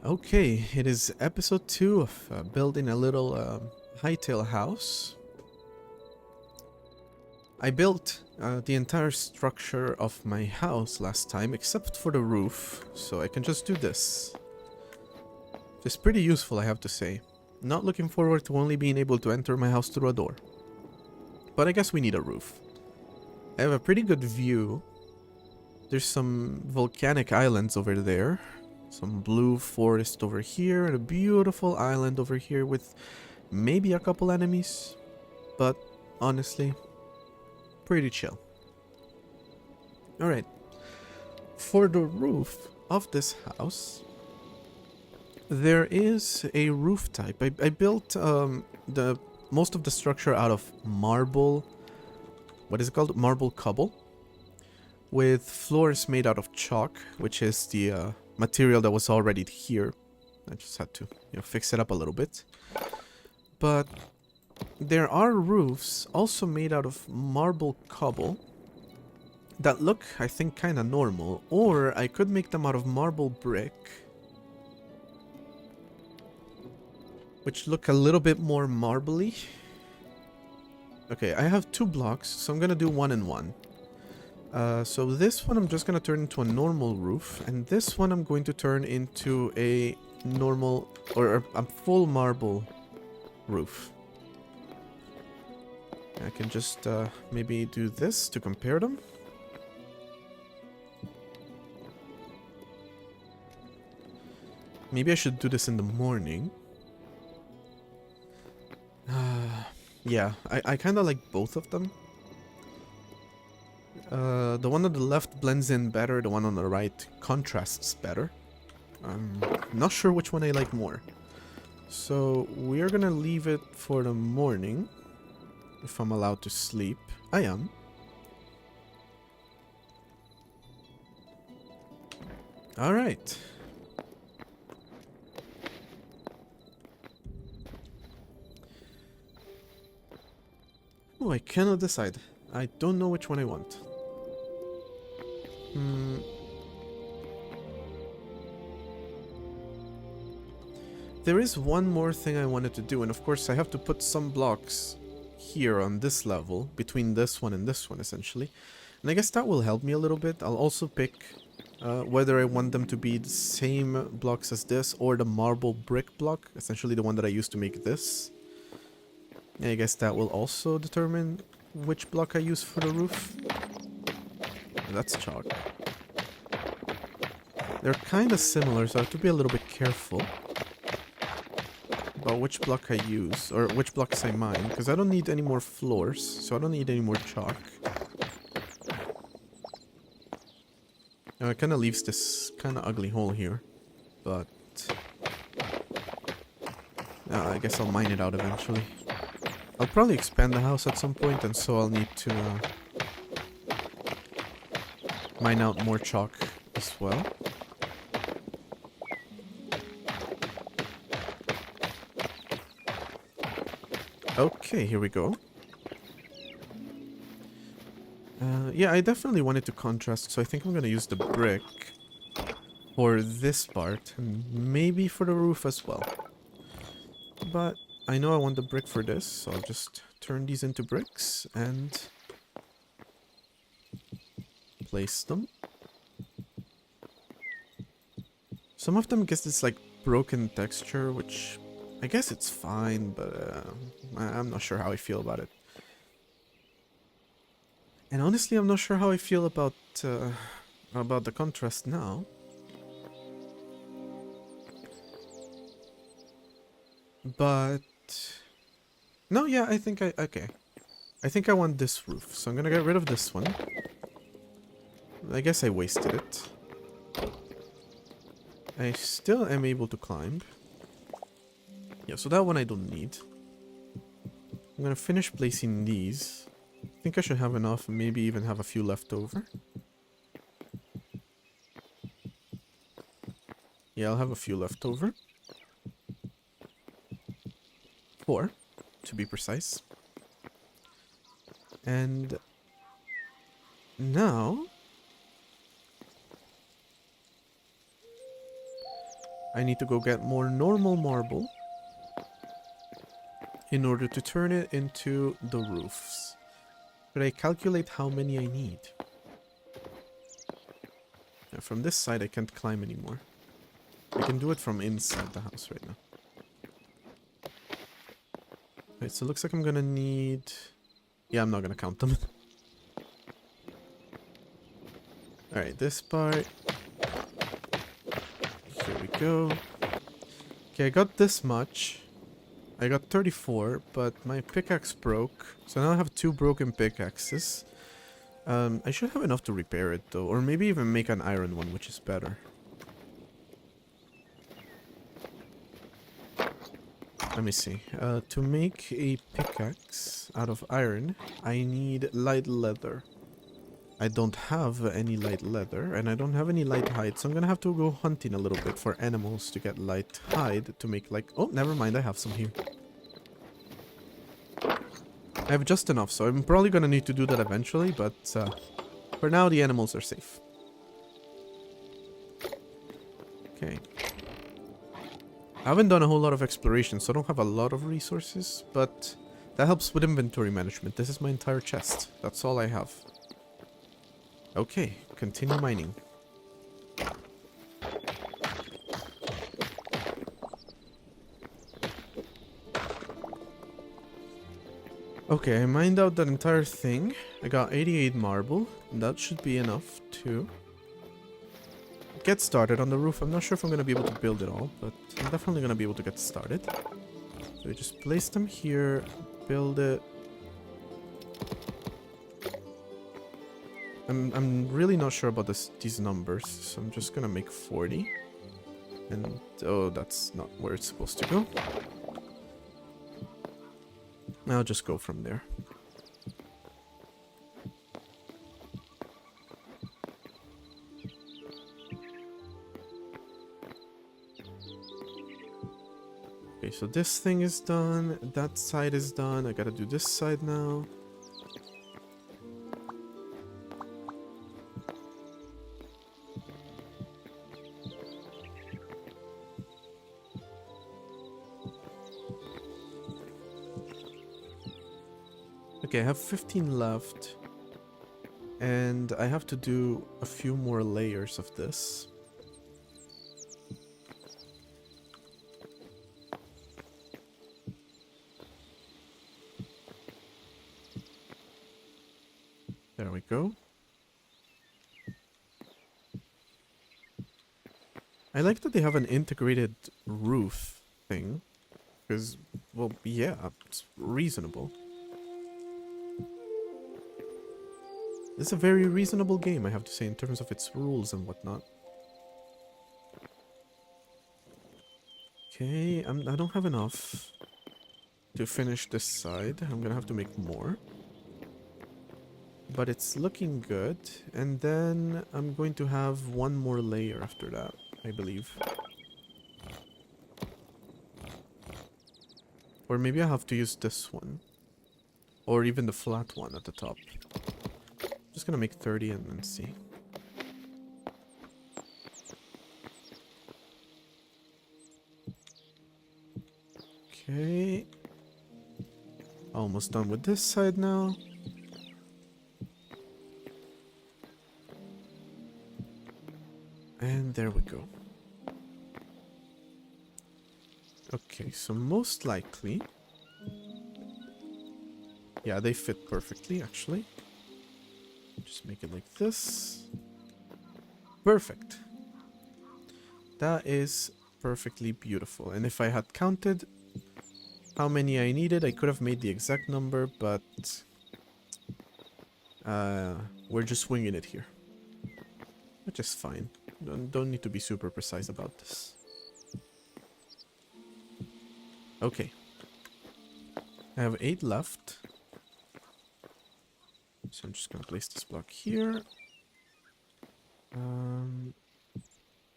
Okay, it is episode 2 of building a little Hytale house. I built the entire structure of my house last time, except for the roof, so I can just do this. It's pretty useful, I have to say. Not looking forward to only being able to enter my house through a door. But I guess we need a roof. I have a pretty good view. There's some volcanic islands over there. Some blue forest over here, and a beautiful island over here with maybe a couple enemies. But honestly, pretty chill. Alright. For the roof of this house, there is a roof type. I built the most of the structure out of marble. What is it called? Marble cobble. With floors made out of chalk, which is the material that was already here. I just had to, fix it up a little bit. But there are roofs also made out of marble cobble that look, I think, kind of normal. Or I could make them out of marble brick, which look a little bit more marbly. Okay, I have 2 blocks, so I'm gonna do 1 and 1. So this one I'm just gonna turn into a normal roof, and this one I'm going to turn into a normal, or a full marble roof. I can just maybe do this to compare them. Maybe I should do this in the morning. Yeah, I kind of like both of them. The one on the left blends in better, the one on the right contrasts better. I'm not sure which one I like more. So we're gonna leave it for the morning. If I'm allowed to sleep. I am. Alright. Oh, I cannot decide. I don't know which one I want. There is one more thing I wanted to do, and of course I have to put some blocks here on this level, between this one and this one, essentially. And I guess that will help me a little bit. I'll also pick whether I want them to be the same blocks as this, or the marble brick block, essentially the one that I used to make this. And I guess that will also determine which block I use for the roof. That's chalk. They're kind of similar, so I have to be a little bit careful about which block I use, or which blocks I mine, because I don't need any more floors, so I don't need any more chalk. Now it kind of leaves this kind of ugly hole here, but I guess I'll mine it out eventually. I'll probably expand the house at some point, and so I'll need to mine out more chalk as well. Okay, here we go. Yeah, I definitely wanted to contrast, so I think I'm going to use the brick for this part, and maybe for the roof as well. But I know I want the brick for this, so I'll just turn these into bricks and place them. Some of them guess it's like broken texture, which I guess it's fine, but I'm not sure how I feel about it. And honestly, I'm not sure how I feel about the contrast now. But no, yeah, I think okay. I think I want this roof, so I'm gonna get rid of this one. I guess I wasted it. I still am able to climb. Yeah, so that one I don't need. I'm gonna finish placing these. I think I should have enough, maybe even have a few left over. Yeah, I'll have a few left over. 4, to be precise. And now I need to go get more normal marble in order to turn it into the roofs. Could I calculate how many I need? Yeah, from this side I can't climb anymore. I can do it from inside the house right now. Right, so it looks like I'm gonna need... Yeah, I'm not gonna count them. Alright, this part. Here we go. Okay, I got this much. I got 34, but my pickaxe broke. So now I have 2 broken pickaxes. I should have enough to repair it though. Or maybe even make an iron one, which is better. Let me see. To make a pickaxe out of iron, I need light leather. I don't have any light leather, and I don't have any light hide, so I'm gonna have to go hunting a little bit for animals to get light hide to make like... Oh, never mind, I have some here. I have just enough, so I'm probably gonna need to do that eventually, but for now the animals are safe. Okay. I haven't done a whole lot of exploration, so I don't have a lot of resources, but that helps with inventory management. This is my entire chest. That's all I have. Okay, continue mining. Okay, I mined out that entire thing. I got 88 marble. And that should be enough to get started on the roof. I'm not sure if I'm going to be able to build it all, but I'm definitely going to be able to get started. So we just place them here, build it. I'm really not sure about these numbers, so I'm just gonna make 40. And oh, that's not where it's supposed to go. I'll just go from there. Okay, so this thing is done, that side is done, I gotta do this side now. Okay, I have 15 left, and I have to do a few more layers of this. There we go. I like that they have an integrated roof thing, because, well, yeah, it's reasonable. This is a very reasonable game, I have to say, in terms of its rules and whatnot. Okay, I don't have enough to finish this side. I'm gonna have to make more. But it's looking good. And then I'm going to have one more layer after that, I believe. Or maybe I have to use this one. Or even the flat one at the top. Just gonna make 30 and then see. Okay. Almost done with this side now. And there we go. Okay, so most likely... Yeah, they fit perfectly, actually. Just make it like this. Perfect. That is perfectly beautiful. And if I had counted how many I needed, I could have made the exact number, but we're just winging it here. Which is fine. Don't need to be super precise about this. Okay. I have 8 left. So I'm just gonna place this block here.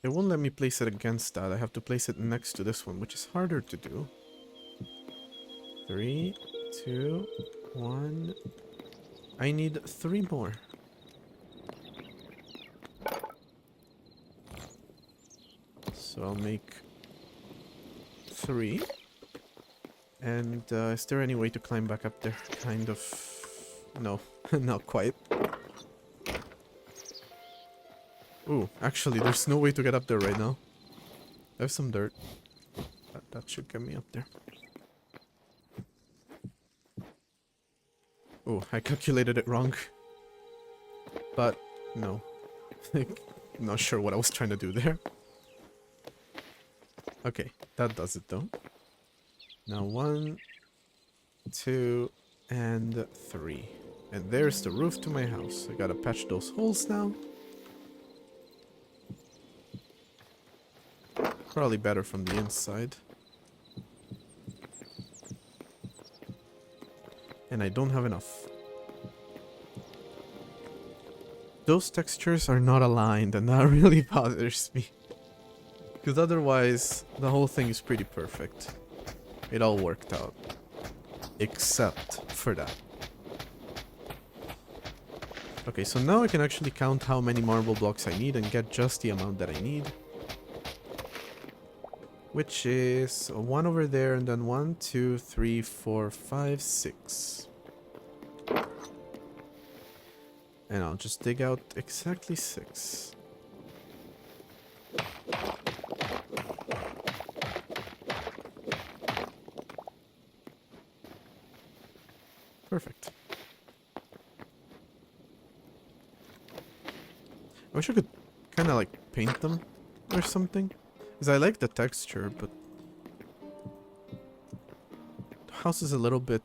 It won't let me place it against that. I have to place it next to this one, which is harder to do. 3, 2, 1. I need 3 more. So I'll make 3. And is there any way to climb back up there? Kind of... No, not quite. Ooh, actually, there's no way to get up there right now. I have some dirt. That should get me up there. Oh, I calculated it wrong. But, no. I'm not sure what I was trying to do there. Okay, that does it though. Now 1, 2, and 3. And there's the roof to my house. I gotta patch those holes now. Probably better from the inside. And I don't have enough. Those textures are not aligned, and that really bothers me. Because otherwise, the whole thing is pretty perfect. It all worked out. Except for that. Okay, so now I can actually count how many marble blocks I need and get just the amount that I need. Which is 1 over there, and then 1, 2, 3, 4, 5, 6. And I'll just dig out exactly 6. Perfect. I wish I could kind of like paint them or something. Because I like the texture, but the house is a little bit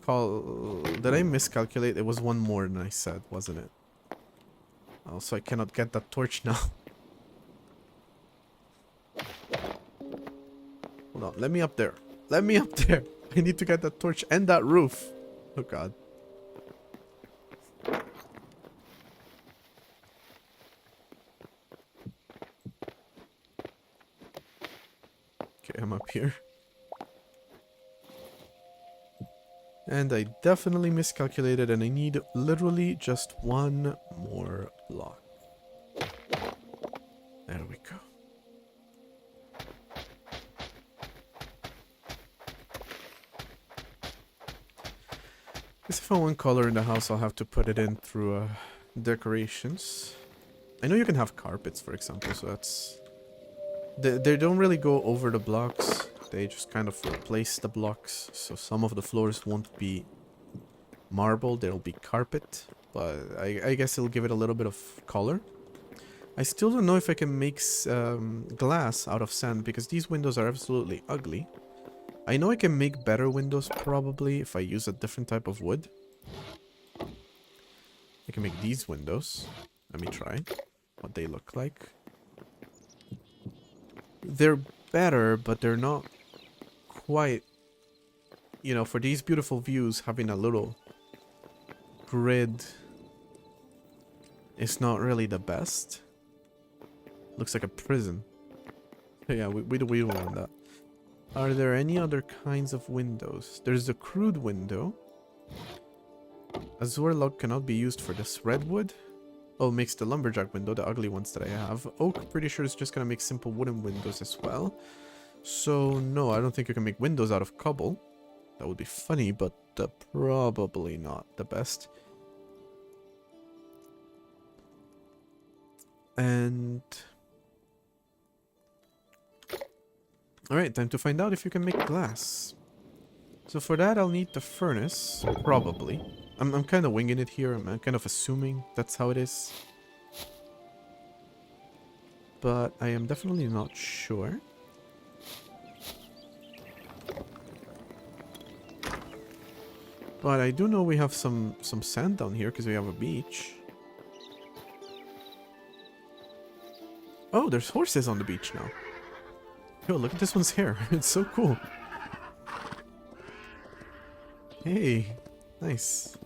did I miscalculate? It was 1 more than I said, wasn't it? Also, I cannot get that torch now. Hold on, let me up there. Let me up there. I need to get that torch and that roof. Oh god. Okay, I'm up here. And I definitely miscalculated, and I need literally just 1 more block. There we go. Because if I want color in the house, I'll have to put it in through decorations. I know you can have carpets, for example, so that's... They don't really go over the blocks. They just kind of replace the blocks, so some of the floors won't be marble, they'll be carpet, but I guess it'll give it a little bit of color. I still don't know if I can make glass out of sand, because these windows are absolutely ugly. I know I can make better windows probably if I use a different type of wood. I can make these windows. Let me try what they look like. They're better, but they're not quite, you know, for these beautiful views, having a little grid is not really the best. Looks like a prison. Yeah, we don't want that. Are there any other kinds of windows? There's the crude window. Azure log cannot be used for this. Redwood? Oh, makes the lumberjack window, the ugly ones that I have. Oak, pretty sure is just gonna make simple wooden windows as well. So, no, I don't think you can make windows out of cobble. That would be funny, but probably not the best. And... alright, time to find out if you can make glass. So for that, I'll need the furnace, probably. I'm kind of winging it here. I'm kind of assuming that's how it is. But I am definitely not sure. But I do know we have some sand down here because we have a beach. Oh, there's horses on the beach now. Yo, look at this one's hair. It's so cool. Hey, nice.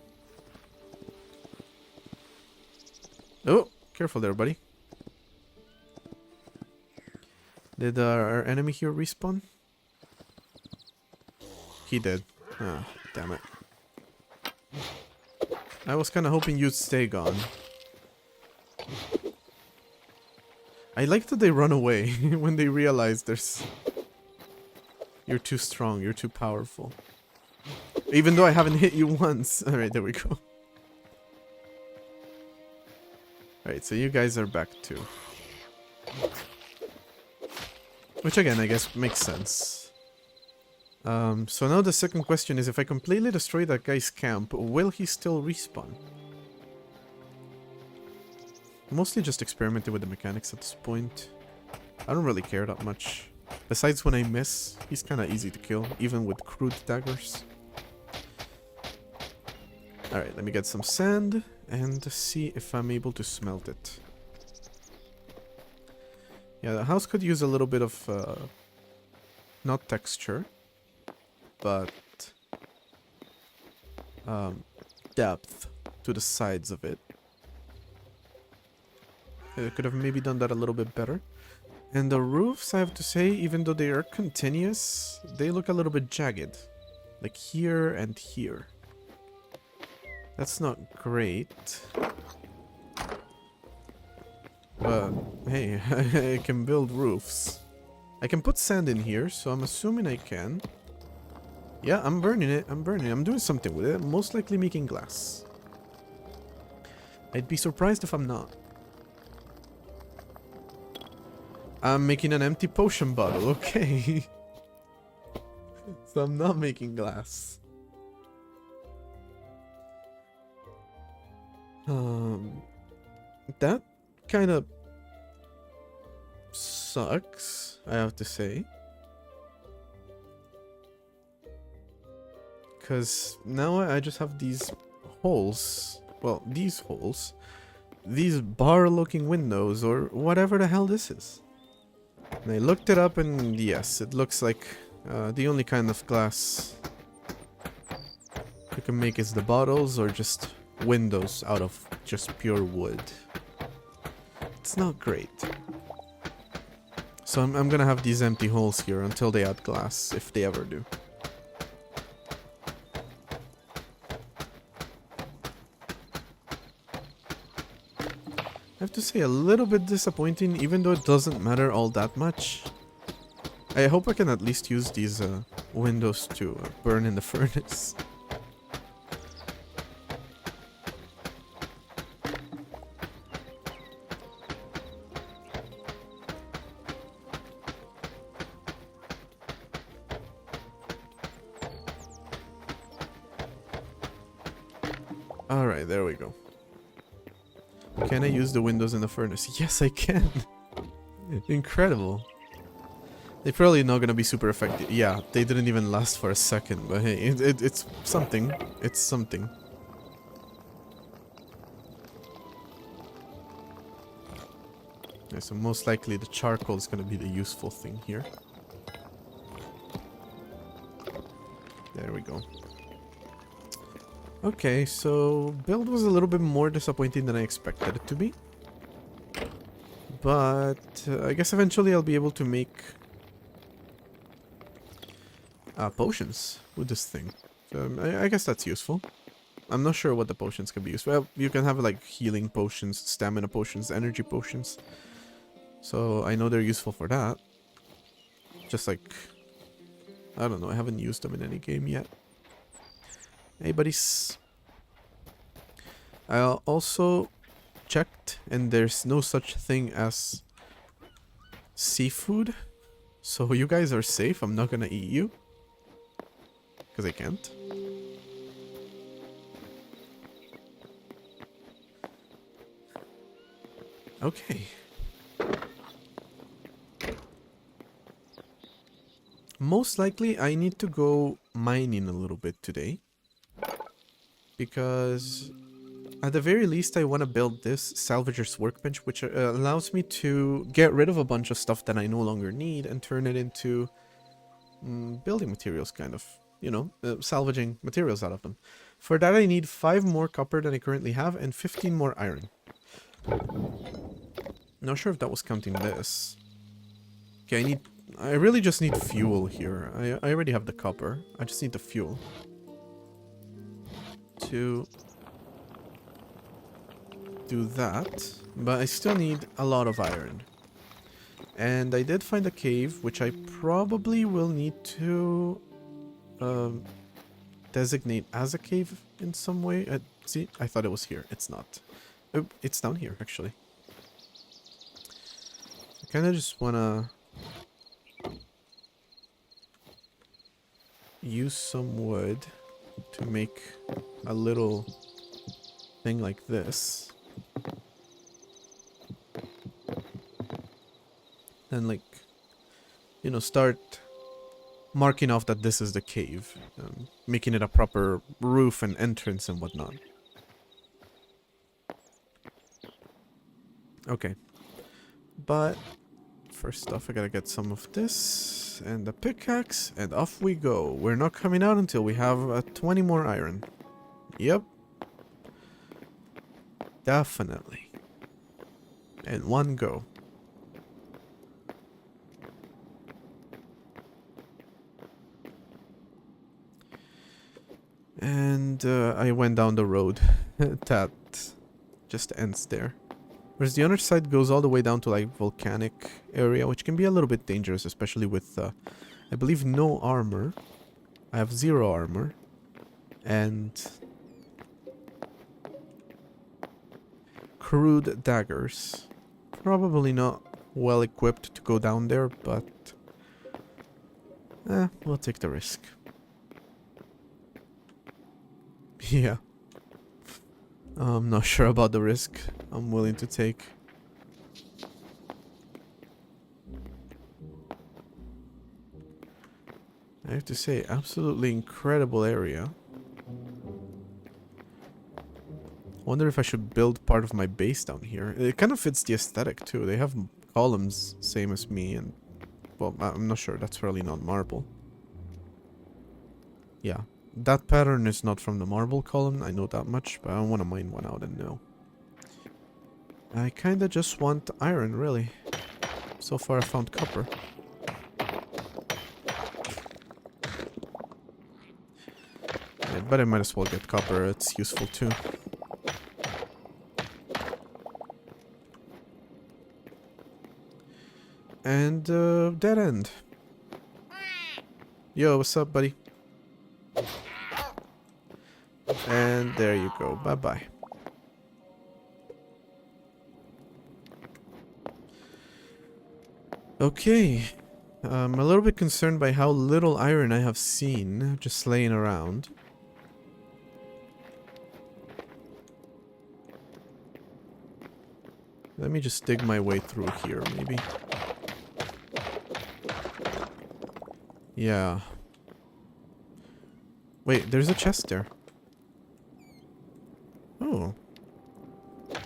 Oh, careful there, buddy. Did our enemy here respawn? He did. Ah, damn it. I was kind of hoping you'd stay gone. I like that they run away when they realize there's... You're too strong, you're too powerful. Even though I haven't hit you once. Alright, there we go. Alright, so you guys are back too. Which again, I guess makes sense. So now the second question is, if I completely destroy that guy's camp, will he still respawn? Mostly just experimenting with the mechanics at this point. I don't really care that much. Besides when I miss, he's kind of easy to kill, even with crude daggers. Alright, let me get some sand and see if I'm able to smelt it. Yeah, the house could use a little bit of, not texture, but depth to the sides of it. I could have maybe done that a little bit better. And the roofs, I have to say, even though they are continuous, they look a little bit jagged. Like here and here. That's not great. But, hey, I can build roofs. I can put sand in here, so I'm assuming I can. Yeah, I'm burning it. I'm burning it. I'm doing something with it. Most likely making glass. I'd be surprised if I'm not. I'm making an empty potion bottle, okay. So I'm not making glass. That kind of sucks, I have to say. Because now I just have these holes. Well, these holes. These bar-looking windows, or whatever the hell this is. And I looked it up, and yes, it looks like the only kind of glass you can make is the bottles, or just windows out of just pure wood. It's not great. So I'm gonna have these empty holes here until they add glass, if they ever do. I have to say, a little bit disappointing, even though it doesn't matter all that much. I hope I can at least use these windows to burn in the furnace. Alright, there we go. Can I use the windows in the furnace? Yes, I can. Incredible. They're probably not gonna be super effective. Yeah, they didn't even last for a second, but hey, it's something. It's something. Yeah, so most likely the charcoal is gonna be the useful thing here. There we go. Okay, so build was a little bit more disappointing than I expected it to be. But I guess eventually I'll be able to make potions with this thing. So I guess that's useful. I'm not sure what the potions can be used for. Well, you can have like healing potions, stamina potions, energy potions. So I know they're useful for that. Just like, I don't know, I haven't used them in any game yet. Hey buddies. I also checked and there's no such thing as seafood. So you guys are safe. I'm not gonna eat you. Because I can't. Okay. Most likely I need to go mining a little bit today. Because at the very least I want to build this salvager's workbench, which allows me to get rid of a bunch of stuff that I no longer need and turn it into building materials, kind of. You know, salvaging materials out of them. For that I need 5 more copper than I currently have and 15 more iron. Not sure if that was counting this. Okay, I really just need fuel here. I already have the copper. I just need the fuel. To do that, but I still need a lot of iron. And I did find a cave, which I probably will need to um, designate as a cave in some way. See, I thought it was here. It's not. Oh, it's down here, actually. I kind of just want to use some wood to make a little thing like this. Then, like, you know, start marking off that this is the cave, making it a proper roof and entrance and whatnot. Okay, but first off I gotta get some of this and the pickaxe, and off we go. We're not coming out until we have 20 more iron. Yep, definitely. And one go. And I went down the road that just ends there. Whereas the other side goes all the way down to like volcanic area, which can be a little bit dangerous, especially with, I believe, no armor. I have 0 armor. And crude daggers. Probably not well equipped to go down there, but we'll take the risk. Yeah. I'm not sure about the risk I'm willing to take. I have to say, absolutely incredible area. Wonder if I should build part of my base down here. It kind of fits the aesthetic too. They have columns, same as me, and well, I'm not sure. That's really not marble. Yeah. That pattern is not from the marble column, I know that much, but I don't want to mine one out and know. I kinda just want iron, really. So far I found copper. Yeah, but I might as well get copper, it's useful too. And, dead end. Yo, what's up, buddy? And there you go. Bye-bye. Okay. I'm a little bit concerned by how little iron I have seen just laying around. Let me just dig my way through here, maybe. Yeah. Wait, there's a chest there. Oh.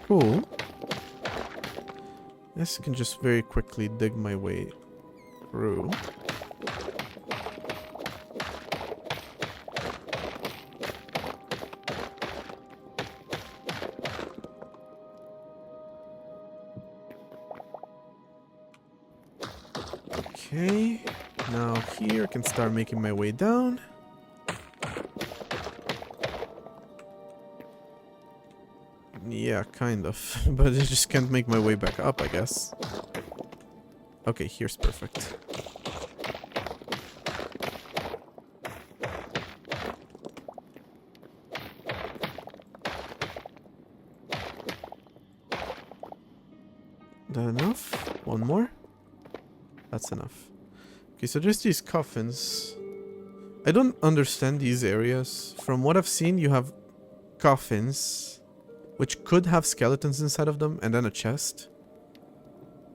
Cool. This can just very quickly dig my way through. Okay. Now here I can start making my way down. Yeah, kind of. But I just can't make my way back up, I guess. Okay, here's perfect. That enough? One more? That's enough. Okay, so there's these coffins. I don't understand these areas. From what I've seen, you have coffins, which could have skeletons inside of them, and then a chest.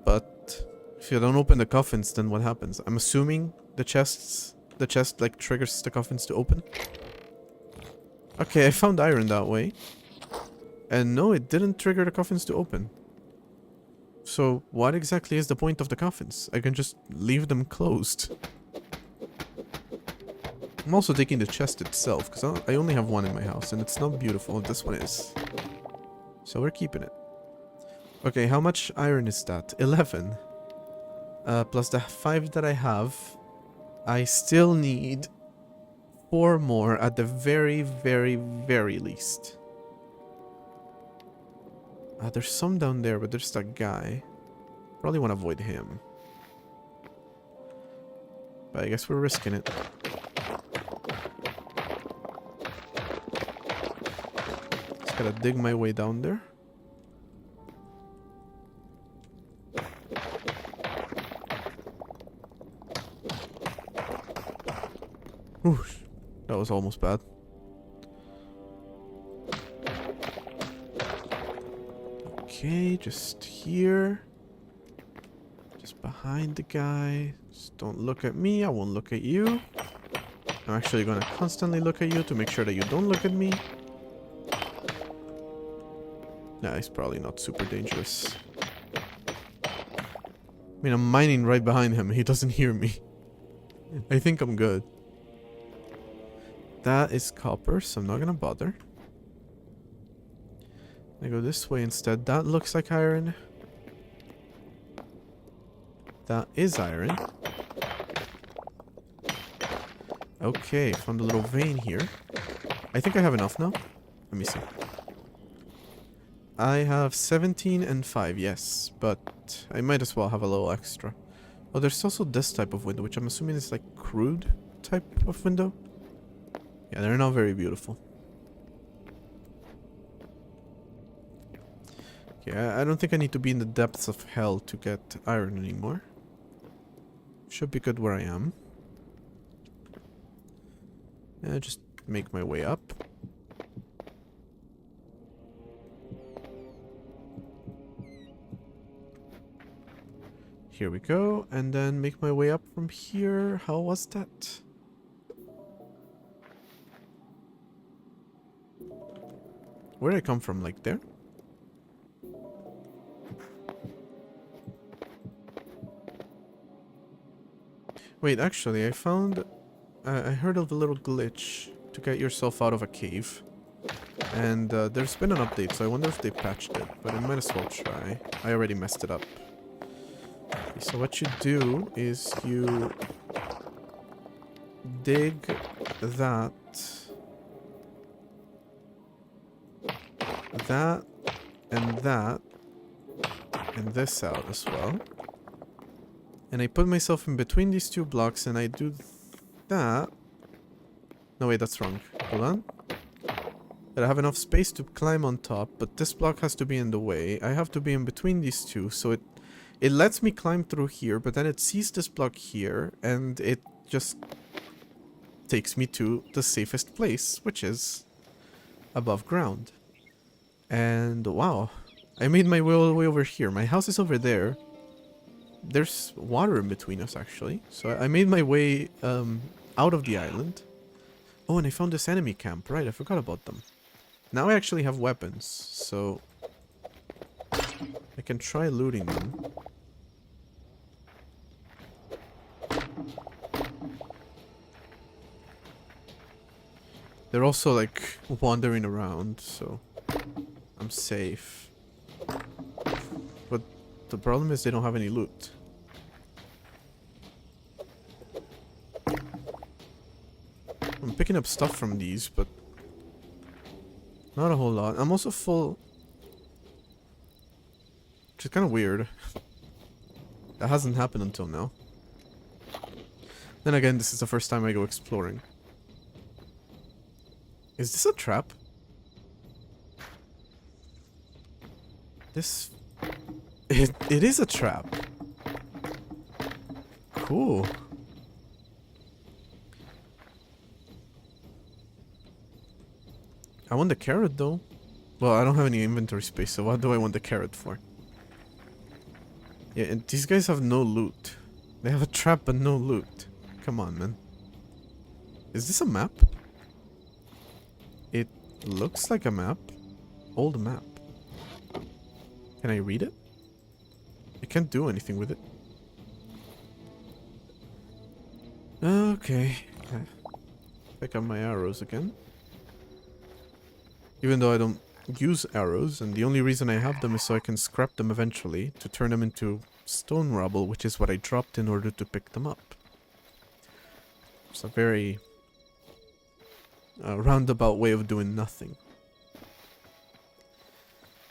But if you don't open the coffins, then what happens? I'm assuming the chest like triggers the coffins to open. Okay, I found iron that way. And no, it didn't trigger the coffins to open. So what exactly is the point of the coffins? I can just leave them closed. I'm also taking the chest itself, because I only have one in my house, and it's not beautiful. This one is. So we're keeping it. Okay, how much iron is that? 11. Plus the 5 that I have. I still need 4 more at the very, very, very least. There's some down there, but there's that guy. Probably want to avoid him. But I guess we're risking it. Just gotta dig my way down there. Whew, that was almost bad. Okay, just here. Just behind the guy. Just don't look at me, I won't look at you. I'm actually gonna constantly look at you to make sure that you don't look at me. Nah, he's probably not super dangerous. I mean, I'm mining right behind him, he doesn't hear me. I think I'm good. That is copper, so I'm not gonna bother. I go this way instead. That looks like iron. That is iron. Okay, found a little vein here. I think I have enough now. Let me see. I have 17 and 5, yes. But I might as well have a little extra. Oh, there's also this type of window, which I'm assuming is like crude type of window. Yeah, they're not very beautiful. Yeah, I don't think I need to be in the depths of hell to get iron anymore. Should be good where I am. Yeah, just make my way up. Here we go, and then make my way up from here. How was that? Where did I come from? Like there? Wait, actually, I found... I heard of a little glitch to get yourself out of a cave. And there's been an update, so I wonder if they patched it. But I might as well try. I already messed it up. Okay, so what you do is you... dig that... that, and this out as well. And I put myself in between these two blocks and I do that. No, wait, that's wrong. Hold on. But I have enough space to climb on top, but this block has to be in the way. I have to be in between these two, so it lets me climb through here, but then it sees this block here, and it just takes me to the safest place, which is above ground. And wow, I made my way all the way over here. My house is over there. There's water in between us, actually. So I made my way out of the island. Oh, and I found this enemy camp. Right, I forgot about them. Now I actually have weapons, so I can try looting them. They're also, like, wandering around, so I'm safe. But the problem is they don't have any loot. I'm picking up stuff from these, but not a whole lot. I'm also full, which is kind of weird. That hasn't happened until now. Then again, this is the first time I go exploring. Is this a trap? This... It is a trap. Cool. I want the carrot though. Well, I don't have any inventory space, so what do I want the carrot for? Yeah, and these guys have no loot. They have a trap but no loot. Come on, man. Is this a map? It looks like a map. Old map. Can I read it? I can't do anything with it. Okay. Pick up my arrows again. Even though I don't use arrows, and the only reason I have them is so I can scrap them eventually to turn them into stone rubble, which is what I dropped in order to pick them up. It's a very roundabout way of doing nothing.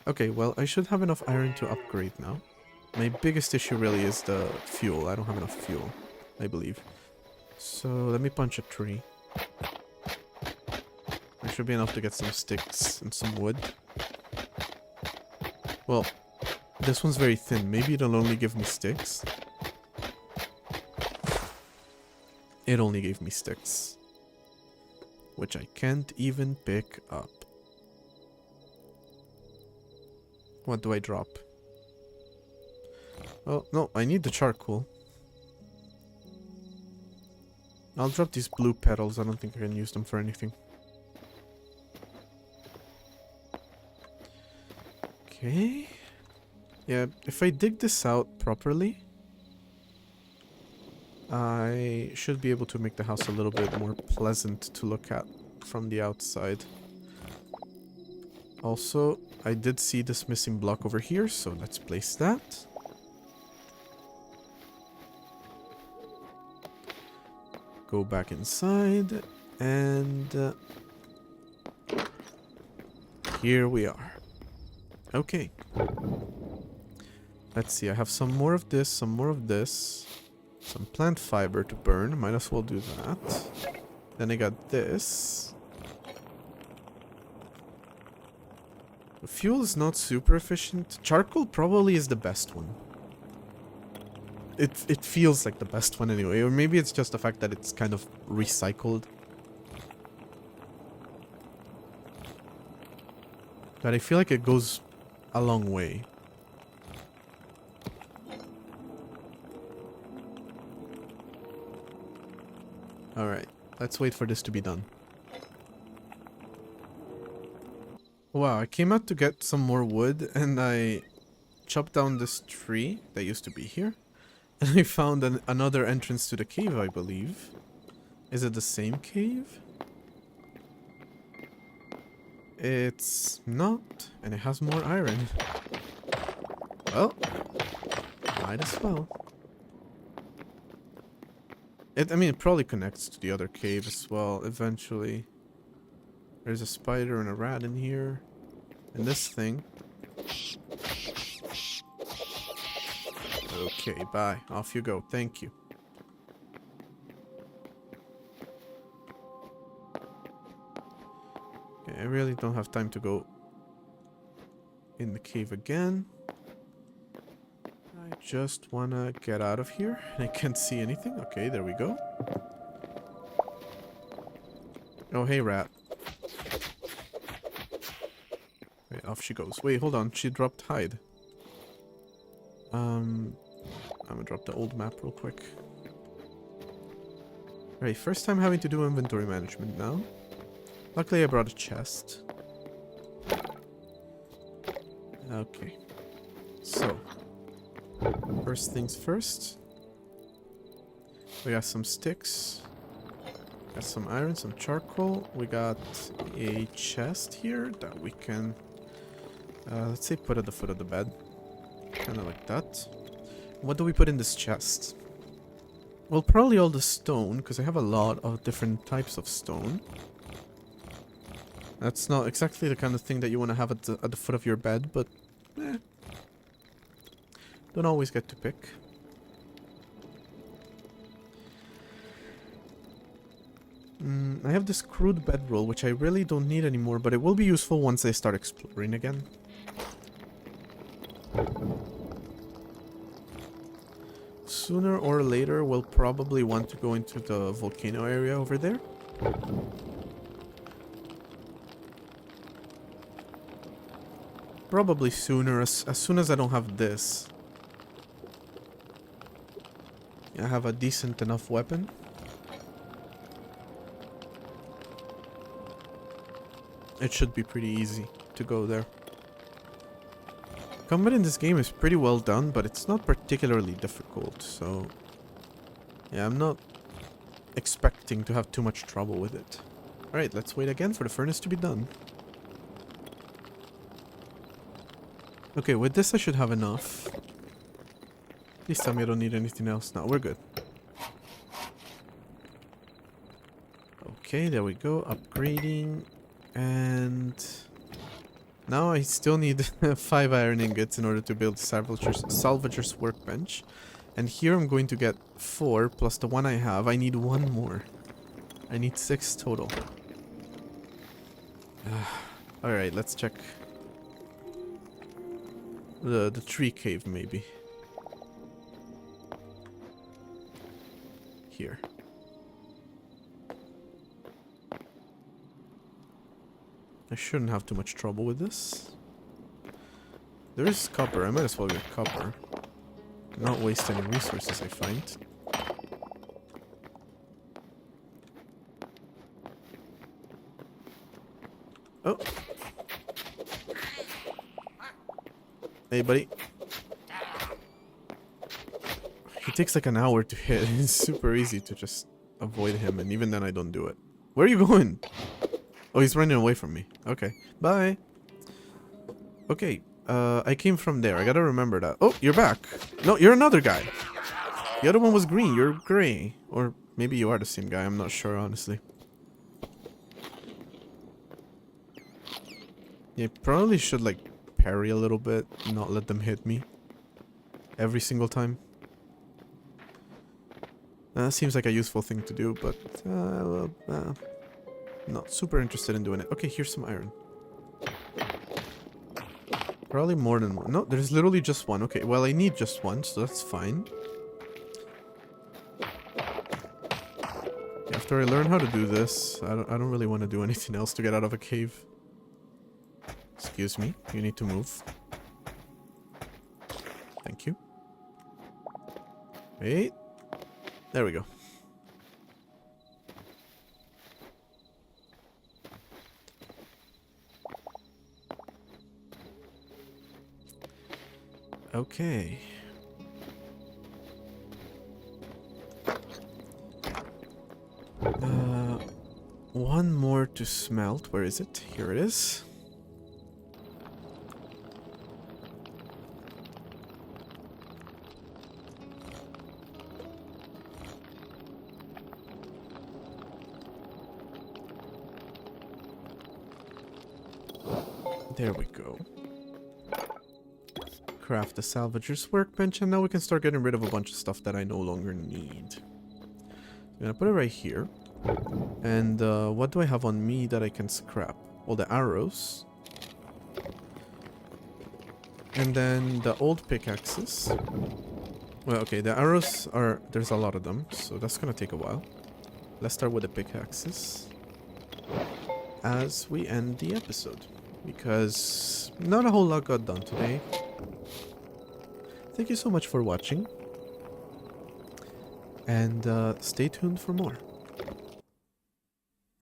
Okay, well, I should have enough iron to upgrade now. My biggest issue really is the fuel. I don't have enough fuel, I believe. So let me punch a tree. There should be enough to get some sticks and some wood. Well, this one's very thin. Maybe it'll only give me sticks. It only gave me sticks. Which I can't even pick up. What do I drop? Oh, no, I need the charcoal. I'll drop these blue petals. I don't think I can use them for anything. Okay. Yeah, if I dig this out properly, I should be able to make the house a little bit more pleasant to look at from the outside. Also, I did see this missing block over here, so let's place that. Go back inside, and here we are. Okay. Let's see, I have some more of this, some more of this. Some plant fiber to burn, might as well do that. Then I got this. The fuel is not super efficient. Charcoal probably is the best one. It feels like the best one anyway, or maybe it's just the fact that it's kind of recycled. But I feel like it goes a long way. Alright, let's wait for this to be done. Wow, I came out to get some more wood and I chopped down this tree that used to be here. And I found another entrance to the cave, I believe. Is it the same cave? It's not, and it has more iron. Well, might as well. I mean, it probably connects to the other cave as well, eventually. There's a spider and a rat in here. And this thing. Okay, bye. Off you go. Thank you. Okay, I really don't have time to go in the cave again. I just wanna get out of here. I can't see anything. Okay, there we go. Oh, hey, rat. Wait, off she goes. Wait, hold on. She dropped hide. I'm gonna drop the old map real quick. Alright, first time having to do inventory management now. Luckily I brought a chest. Okay. So, first things first. We got some sticks. Got some iron, some charcoal. We got a chest here that we can, let's say, put at the foot of the bed. Kind of like that. What do we put in this chest? Well, probably all the stone, because I have a lot of different types of stone. That's not exactly the kind of thing that you want to have at the foot of your bed, but don't always get to pick. I have this crude bedroll, which I really don't need anymore, but it will be useful once I start exploring again. Sooner or later, we'll probably want to go into the volcano area over there. Probably sooner, as soon as I don't have this. I have a decent enough weapon. It should be pretty easy to go there. Combat in this game is pretty well done, but it's not particularly difficult, so yeah, I'm not expecting to have too much trouble with it. Alright, let's wait again for the furnace to be done. Okay, with this I should have enough. Please tell me I don't need anything else. No, we're good. Okay, there we go. Upgrading. And now I still need 5 iron ingots in order to build Salvager's workbench. And here I'm going to get 4 plus the one I have. I need 1 more. I need 6 total. Alright, let's check the tree cave maybe. Here. I shouldn't have too much trouble with this. There is copper. I might as well get copper. Not waste any resources, I find. Oh. Hey, buddy. He takes like an hour to hit. It's super easy to just avoid him, and even then I don't do it. Where are you going? Oh, he's running away from me. Okay. Bye. Okay. I came from there. I gotta remember that. Oh, you're back. No, you're another guy. The other one was green. You're gray. Or maybe you are the same guy. I'm not sure, honestly. Yeah, probably should, like, parry a little bit. Not let them hit me. Every single time. That seems like a useful thing to do, but... not super interested in doing it. Okay, here's some iron. Probably more than one. No, there's literally just one. Okay, well, I need just one, so that's fine. After I learn how to do this, I don't really want to do anything else to get out of a cave. Excuse me, you need to move. Thank you. Wait. There we go. Okay. One more to smelt. Where is it? Here it is. There we go. Craft the salvager's workbench, and now we can start getting rid of a bunch of stuff that I no longer need. I'm gonna put it right here. And what do I have on me that I can scrap? Well, the arrows. And then the old pickaxes. Well, okay, the arrows are... There's a lot of them, so that's gonna take a while. Let's start with the pickaxes. As we end the episode. Because not a whole lot got done today. Thank you so much for watching. And stay tuned for more.